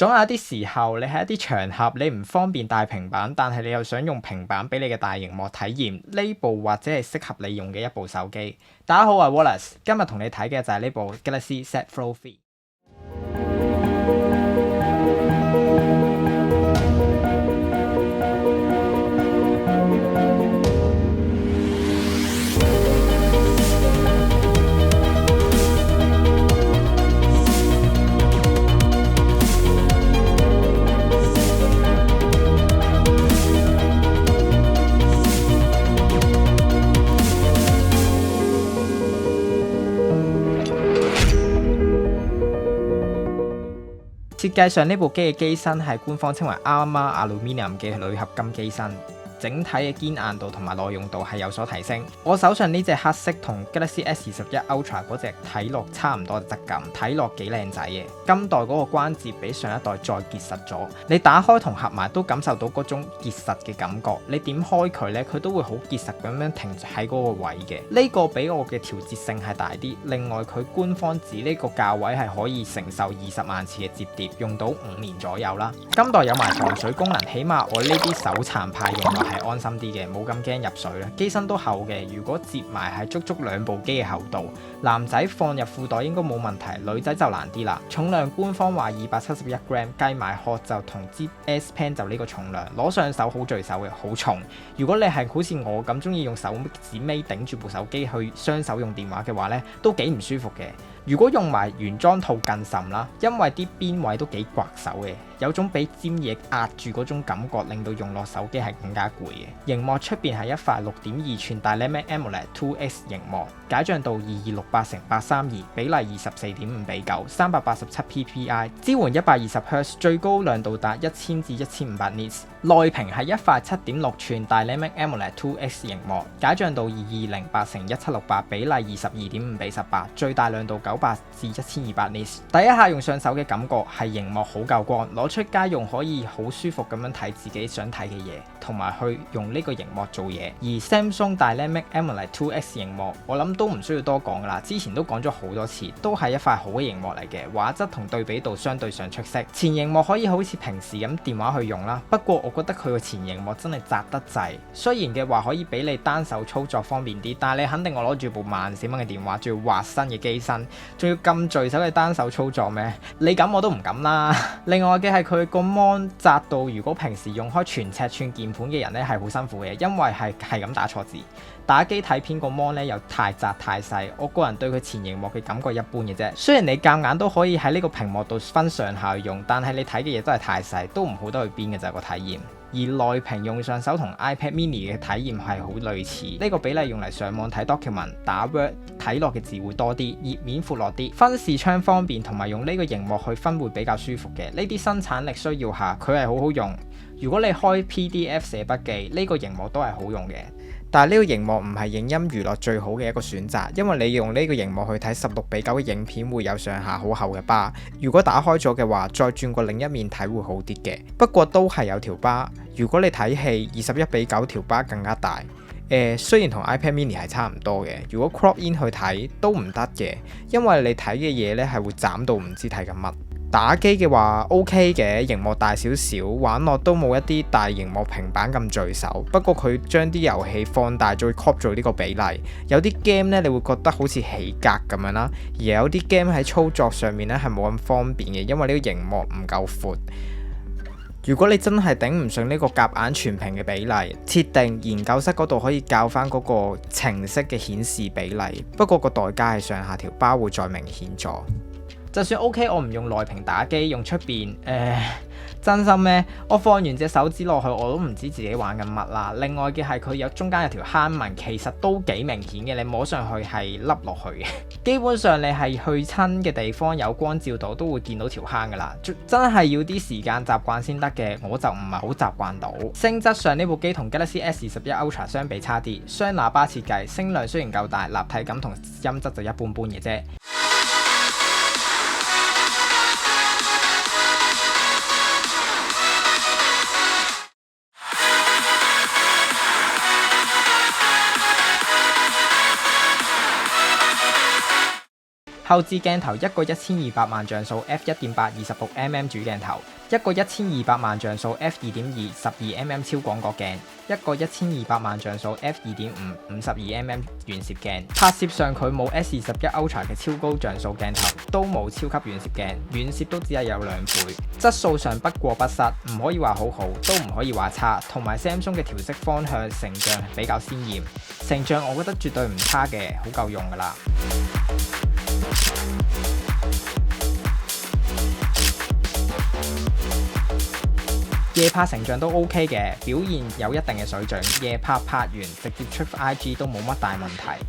總有一啲時候，你喺一啲場合你唔方便帶平板，但係你又想用平板俾你嘅大螢幕體驗，呢部或者係適合你用嘅一部手機。大家好，我係 Wallace， 今日同你睇嘅就係呢部 Galaxy Z Fold 3。設計上呢部機嘅機身係官方稱為 Armor Aluminium 嘅鋁合金機身，整體嘅堅硬度同埋耐用度係有所提升。我手上呢隻黑色同 Galaxy S21 Ultra 嗰隻睇落差唔多嘅質感，睇落幾靚仔嘅。今代嗰個關節比上一代再結實咗，你打開同合埋都感受到嗰種結實嘅感覺。你點開佢呢，佢都會好結實咁樣停喺嗰個位嘅。呢個比我嘅調節性係大啲。另外佢官方指呢個價位係可以承受20萬次嘅摺疊，用到5年左右啦。今代有埋防水功能，起碼我呢啲手殘派用落係安心啲嘅，冇咁驚入水啦。機身都厚嘅，如果摺埋係足足2部機嘅厚度。男仔放入褲袋應該冇問題，女仔就難啲啦。重量官方話271 gram， 計埋殼就同支 S Pen 就呢個重量，攞上手好墜手嘅，好重。如果你係好似我咁中意用手指尾頂住部手機去雙手用電話嘅話呢，都幾唔舒服嘅。如果用埋原裝套更甚啦，因為啲邊位都幾刮手嘅，有種俾尖嘢壓住嗰種感覺，令到用落手機係更加攰嘅。螢幕出邊係一塊6.2寸 Dynamic AMOLED 2X 螢幕，解像度2268×832，比例24.5:9， 387 ppi， 支援120 Hz， 最高亮度達1000至1500 nits。內屏係一塊7.6寸 Dynamic AMOLED 2X 螢幕，解像度2208×1768，比例22.5:18， 最大亮度900至1200 nits。第一下用上手嘅感覺係螢幕好夠光，攞出街用可以好舒服咁樣睇自己想睇嘅嘢，同埋去用呢個螢幕做嘢。而 Samsung Dynamic AMOLED 2X 螢幕，我諗都唔需要多講噶啦，之前都講咗好多次，都係一塊好嘅螢幕嚟嘅，畫質同對比度相對上出色。前螢幕可以好似平時咁電話去用啦，不過我覺得佢個前螢幕真係窄得滯。雖然嘅話可以俾你單手操作方便啲，但係你肯定我攞住部14蚊嘅電話，仲要滑身嘅機身，仲要咁墜手嘅單手操作咩？你咁我都唔敢啦。另外嘅係佢個 mon 窄到，如果平時用開全尺寸鍵盤嘅人咧係好辛苦嘅，因為係咁打錯字。打機睇片個 mon 咧又太窄太細，我個人對佢前螢幕嘅感覺一般嘅啫。雖然你夾硬都可以喺呢個屏幕度分上下用，但係你睇嘅嘢都係太細，都唔好得去邊嘅就係個體驗。而內屏用上手同 iPad mini 嘅體驗係好類似，呢個比例用嚟上網睇 document 打 word 睇落嘅字會多啲，頁面闊落啲，分視窗方便，同埋用呢個螢幕去分會比較舒服嘅。呢啲生產力需要下，佢係好好用。如果你開 PDF 寫筆記，呢個螢幕都係好用嘅。但係呢個螢幕唔係影音娛樂最好嘅一個選擇，因為你用呢個螢幕去睇16:9嘅影片會有上下好厚嘅巴。如果打開咗嘅話，再轉過另一面睇會好啲嘅。不過都係有條巴。如果你睇戲21:9條巴更加大。雖然同 iPad mini 係差唔多嘅，如果 crop in 去睇都唔得嘅，因為你睇嘅嘢呢係會斬到唔知睇緊乜。打機嘅話 OK 嘅，螢幕大少少，玩落都冇一啲大螢幕平板咁墜手。不過佢將啲遊戲放大再 crop 做呢個比例，有啲 game 呢你會覺得好似起格咁樣啦，而有啲 game 喺操作上面呢係冇咁方便嘅，因為呢個螢幕唔夠闊。如果你真係頂唔順呢個夾硬全屏嘅比例，設定研究室嗰度可以校翻嗰個程式嘅顯示比例，不過個代價係上下條巴會再明顯咗。就算 OK， 我唔用內屏打機，用出邊真心咩？我放完隻手指落去，我都唔知自己玩緊乜啦。另外嘅係佢有中間有條坑紋，其實都幾明顯嘅，你摸上去係凹落去嘅。基本上你係去親嘅地方有光照到，都會見到條坑噶啦。真係要啲時間習慣先得嘅，我就唔係好習慣到。聲質上呢部機同 Galaxy S21 Ultra 相比差啲，雙喇叭設計，聲量雖然夠大，立體感同音質就一般般嘅啫。後置鏡頭一個1200萬像素 f1.8 26mm 主鏡頭，一個1200萬像素 f2.2 12mm 超廣角鏡，一個1200萬像素 f2.5 52mm 遠攝鏡。拍攝上佢冇 S21 Ultra 嘅超高像素鏡頭，都冇超級遠攝鏡，遠攝都只係有2倍。質素上不過不失，唔可以話好好，都唔可以話差。同埋 Samsung 嘅調色方向成像比較鮮豔，成像我覺得絕對唔差嘅，好夠用㗎啦。夜拍成像都 OK 嘅，表現有一定嘅水準。夜拍完直接出 IG 都冇乜大問題。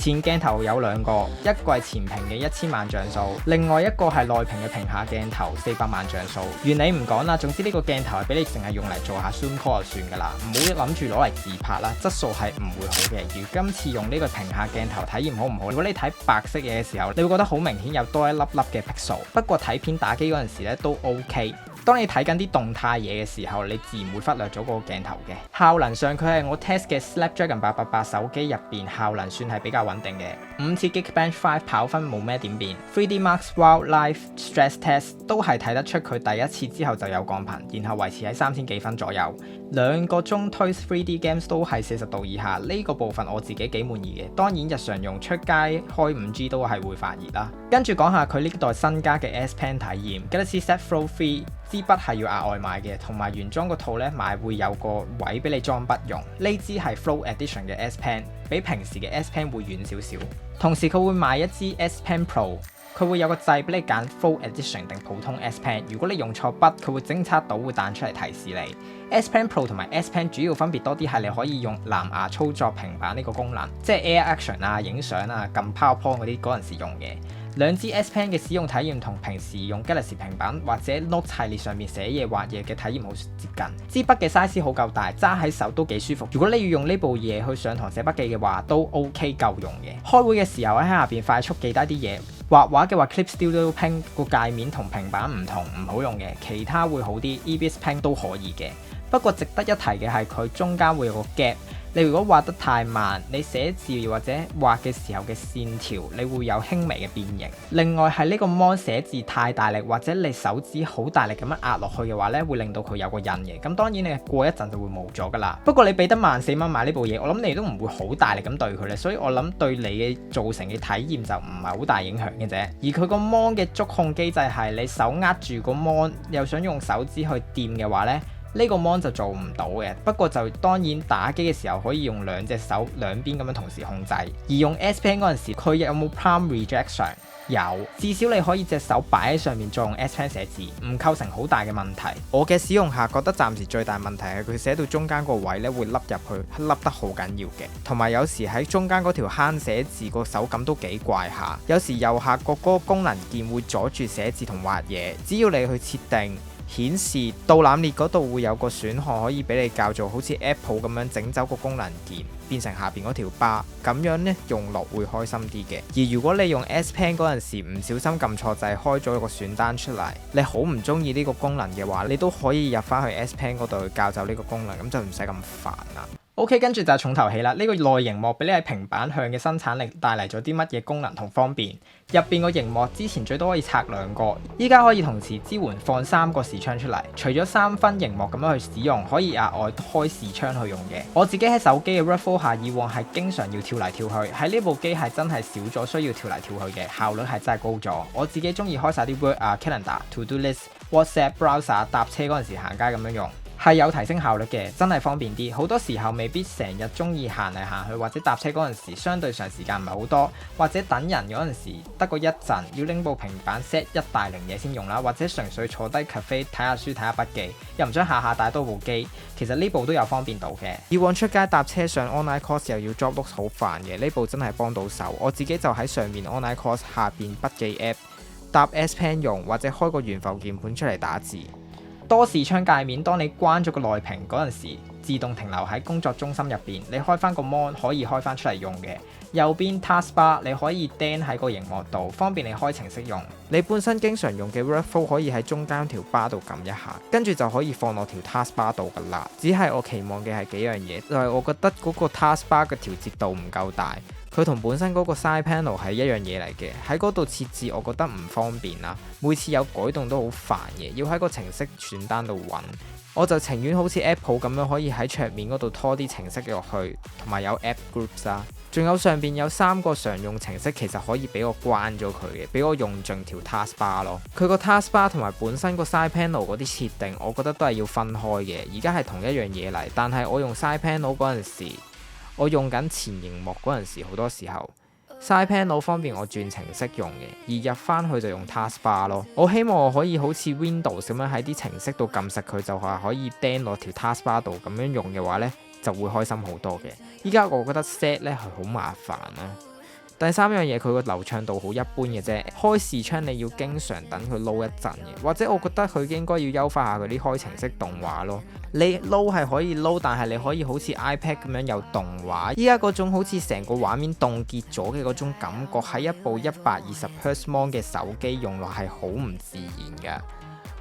前鏡頭有2個，一個係前屏嘅1000萬像素，另外一個係內屏嘅屏下鏡頭400萬像素。原理唔講啦，總之呢個鏡頭係俾你淨係用嚟做下 zoom call 就算㗎啦，唔好諗住攞嚟自拍啦，質素係唔會好嘅。而今次用呢個屏下鏡頭體驗好唔好？如果你睇白色嘢嘅時候，你會覺得好明顯有多一粒粒嘅 pixel，不過睇片打機嗰陣時咧都 OK。當你睇緊啲動態嘢嘅時候，你自然會忽略咗嗰個鏡頭嘅。效能上佢係我 test 嘅 Snapdragon 888手機入邊效能算係比較穩定嘅。5次 Geekbench 5跑分冇咩點變。3D Mark Wildlife Stress Test 都係睇得出佢第一次之後就有降頻，然後維持喺3000幾分左右。2個鐘推 3D Games 都係40度以下，呢個部分我自己幾滿意嘅。當然日常用出街開 5G 都係會發熱啦。跟住講下佢呢代新加嘅 S Pen 體驗 Galaxy Z Fold 3。支筆係要額外買嘅，同埋原裝個套咧買會有個位俾你裝筆用。呢支係 Fold Edition 嘅 S Pen， 比平時嘅 S Pen 會軟少少。同時佢會賣一支 S Pen Pro， 佢會有個掣俾你揀 Fold Edition 定普通 S Pen。如果你用錯筆，佢會偵測到會彈出嚟提示你。S Pen Pro 同埋 S Pen 主要分別多啲係你可以用藍牙操作平板呢個功能，即係 Air Action 啊、影相啊、撳 PowerPoint 嗰啲嗰陣時用嘅。2支 S Pen 嘅使用體驗同平時用 Galaxy 平板或者 Note 系列上面寫嘢畫嘢嘅體驗好接近。支筆嘅 size 好夠大，揸喺手都幾舒服。如果你要用呢部嘢去上堂寫筆記嘅話，都 OK 夠用嘅。開會嘅時候喺下邊快速記低啲嘢。畫畫嘅話 Clip Studio Pen 個界面同平板唔同，唔好用嘅。其他會好啲 EBS Pen 都可以嘅。不過值得一提嘅係佢中間會有個 gap。你如果畫得太慢，你寫字或者畫嘅時候嘅線條，你會有輕微嘅變形。另外係呢個 mon 寫字太大力，或者你手指好大力咁樣壓落去嘅話咧，會令到佢有個印嘅。咁當然你過一陣就會冇咗噶啦。不過你俾得14,000蚊買呢部嘢，我諗你都唔會好大力咁對佢咧，所以我諗對你嘅造成嘅體驗就唔係好大影響嘅啫。而佢個 mon 嘅觸控機制係你手握住個 mon， 又想用手指去掂嘅話咧，呢個 mon 就做唔到嘅，不過就當然打機嘅時候可以用2隻手兩邊咁樣同時控制。而用 S Pen 嗰陣時，佢有冇 palm rejection？ 有，至少你可以隻手擺喺上面再用 S Pen 寫字，唔構成好大嘅問題。我嘅使用下覺得暫時最大問題係佢寫到中間個位咧會凹入去，凹得好緊要嘅，同埋有時喺中間嗰條坑寫字個手感都幾怪下。有時右下角嗰個功能鍵會阻住寫字同畫嘢，只要你去設定顯示導覽列嗰度會有個選項可以俾你校做好似 Apple 咁樣整走個功能鍵，變成下邊嗰條巴，咁樣呢用落會開心啲嘅。而如果你用 S Pen 嗰陣時唔小心撳錯掣，開咗個選單出嚟，你好唔中意呢個功能嘅話，你都可以入翻去 S Pen 嗰度去校走呢個功能，咁就唔使咁煩啦。OK， 跟住就係重頭戲啦。呢個內螢幕俾你喺平板向嘅生產力帶嚟咗啲乜嘢功能同方便？入邊個螢幕之前最多可以拆2個，依家可以同時支援放3個視窗出嚟。除咗3分螢幕咁樣去使用，可以額外開視窗去用嘅。我自己喺手機嘅 workflow 下，以往係經常要跳嚟跳去，喺呢部機係真係少咗需要跳嚟跳去嘅，效率係真係高咗。我自己中意開晒啲 work 啊、calendar、to do list、WhatsApp、browser、搭車嗰陣時行街咁樣用。係有提升效率嘅，真係方便啲。好多時候未必成日中意行嚟行去，或者搭車嗰陣時，相對上時間唔係好多，或者等人嗰陣時得個一陣，要拎部平板 set 一大輪嘢先用啦，或者純粹坐低 cafe 睇下書睇下筆記，又唔想下下帶多部機。其實呢部都有方便到嘅。以往出街搭車上 online course 又要 drop look 好煩嘅，呢部真係幫到手。我自己就喺上面 online course 下邊筆記 app 搭 S Pen 用，或者開個懸浮鍵盤出嚟打字。多視窗界面，當你關咗個內屏嗰陣時，自動停留喺工作中心入邊，你開翻個 mon 可以開翻出嚟用嘅。右邊 taskbar 你可以釘喺個螢幕度，方便你開程式用。你本身經常用嘅 workflow 可以喺中間條 bar 度撳一下，跟住就可以放落條 taskbar 度噶啦。只係我期望嘅係幾樣嘢，就係我覺得嗰個 taskbar 嘅調節度唔夠大，佢同本身嗰個 side panel 係一樣嘢嚟嘅，喺嗰度設置我覺得唔方便啦。每次有改動都好煩嘅，要喺個程式選單度揾。我就情願好似 Apple 咁樣可以喺桌面嗰度拖啲程式落去，同埋有 app groups 啦。仲有上邊有3個常用程式，其實可以俾我關咗佢嘅，俾我用盡條 taskbar 咯。佢個 taskbar 同埋本身個 side panel 嗰啲設定，我覺得都係要分開嘅。而家係同一樣嘢嚟，但係我用 side panel 嗰陣時，我用緊前螢幕嗰陣時，好多時候 side panel 方便我轉程式用嘅，而入翻去就用 taskbar 咯。我希望我可以好似 Windows 咁樣喺啲程式度撳實佢，就係可以釘落條 taskbar 度咁樣用嘅話呢，就會開心好多嘅。依家我覺得 set 咧係好麻煩啦。第3樣嘢，佢個流暢度好一般嘅啫，開視窗你要經常等佢 load 一陣嘅，或者我覺得佢應該要優化下佢啲開程式動畫咯。你 load 係可以 load，但係你可以好似 iPad 咁樣有動畫。依家嗰種好似成個畫面凍結咗嘅嗰種感覺，喺一部120Hz mon 嘅手機用落係好唔自然㗎。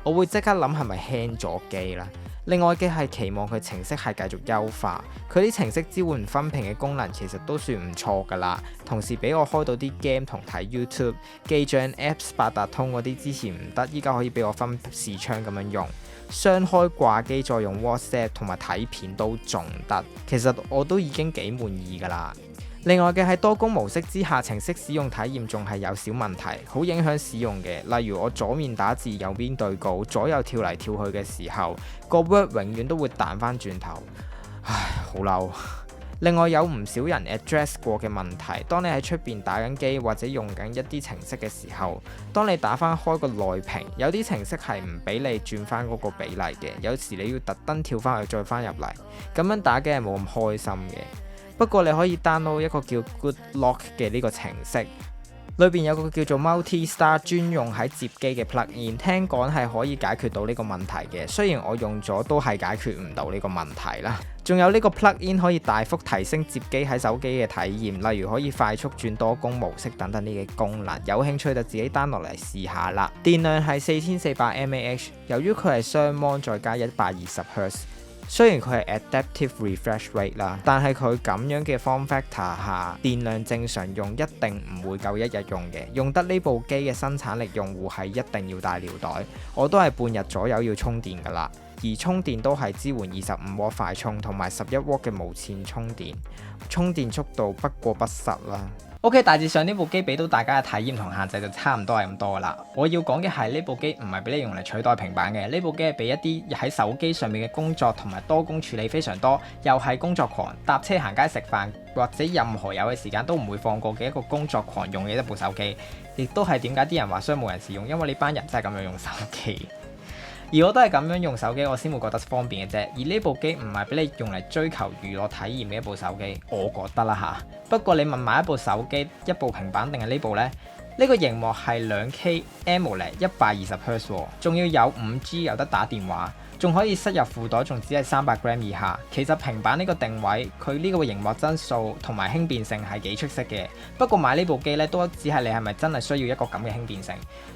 我會即刻諗係咪輕咗機啦。另外嘅係期望佢程式係繼續優化，佢啲程式支援分屏嘅功能其實都算唔錯㗎啦。同時俾我開到啲 game 同睇 YouTube， 記帳 Apps 八達通嗰啲之前唔得，依家可以俾我分視窗咁樣用。雙開掛機再用 WhatsApp 同埋睇片都仲得，其實我都已經幾滿意㗎啦。另外嘅係多工模式之下，程式使用體驗仲係有小問題，好影響使用嘅。例如我左面打字，右邊對稿，左右跳嚟跳去嘅時候，個 Word 永遠都會彈翻轉頭，唉，好嬲。另外有唔少人 address 過嘅問題，當你喺出邊打緊機或者用緊一啲程式嘅時候，當你打翻開個內屏，有啲程式係唔俾你轉翻嗰個比例嘅，有時你要特登跳翻去再翻入嚟，咁樣打機係冇咁開心嘅。不過你可以 download 一個叫 Good Lock 嘅呢個程式，裏邊有個叫做 Multi-Star 專用喺接機嘅 plugin， 聽講係可以解決到呢個問題嘅。雖然我用咗都係解決唔到呢個問題啦。仲有呢個 plugin 可以大幅提升接機喺手機嘅體驗，例如可以快速轉多工模式等等呢啲功能。有興趣就自己 download 嚟試下啦。電量係4400 mAh， 由於佢係雙 mon 再加 120Hz。雖然佢係 adaptive refresh rate 啦，但係佢咁樣嘅 form factor 下，電量正常用一定唔會夠1日用嘅。用得呢部機嘅生產力用戶係一定要帶尿袋，我都係半日左右要充電㗎啦。而充電都係支援25W 快充同埋11W 嘅無線充電，充電速度不過不失啦。OK， 大致上呢部機俾到大家嘅體驗同限制就差唔多係咁多噶啦。我要講嘅係呢部機唔係俾你用嚟取代平板嘅，呢部機係俾一啲喺手機上面嘅工作同埋多工處理非常多，又係工作狂，搭車行街食飯或者任何有嘅時間都唔會放過嘅一個工作狂用嘅一部手機，亦都係點解啲人話商務人士用，因為呢班人真係咁樣用手機。而我都係咁樣用手機，我先會覺得方便嘅啫。而呢部機唔係俾你用嚟追求娛樂體驗嘅一部手機，我覺得啦嚇。不過你問買一部手機、一部平板定係呢部呢？呢個螢幕係2K AMOLED 120Hz，仲要有5G 有得打電話。仲可以塞入褲袋，仲只係300g 以下。其實平板呢個定位，佢呢個螢幕幀數同埋輕便性係幾出色嘅。不過買呢部機咧，都只係你係咪真係需要一個咁嘅輕便性。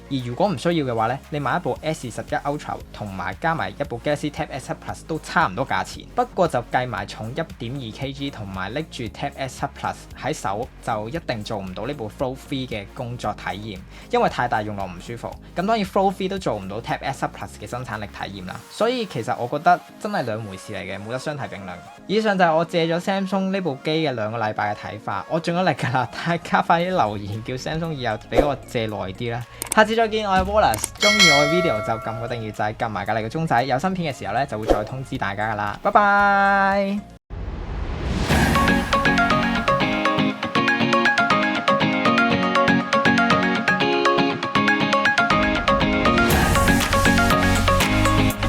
而如果唔需要嘅話咧，你買一部 S21 Ultra 同埋加埋一部 Galaxy Tab S7 Plus 都差唔多價錢。不過就計埋重 1.2kg 同埋拎住 Tab S7 Plus 喺手，就一定做唔到呢部 Fold 3嘅工作體驗，因為太大用落唔舒服。咁當然 Fold 3都做唔到 Tab S7 Plus 嘅生產力體驗啦。所以其實我覺得真係兩回事嚟嘅，冇得相提並論。以上就係我借咗 Samsung 呢部機嘅2個禮拜嘅睇法，我盡咗力㗎啦，大家快啲留言叫 Samsung 以後俾我借耐啲啦。下次再見，我係 Wallace， 中意我嘅 video 就撳個訂閱掣，撳埋隔離個鐘仔，有新片嘅時候咧就會再通知大家㗎啦。拜拜。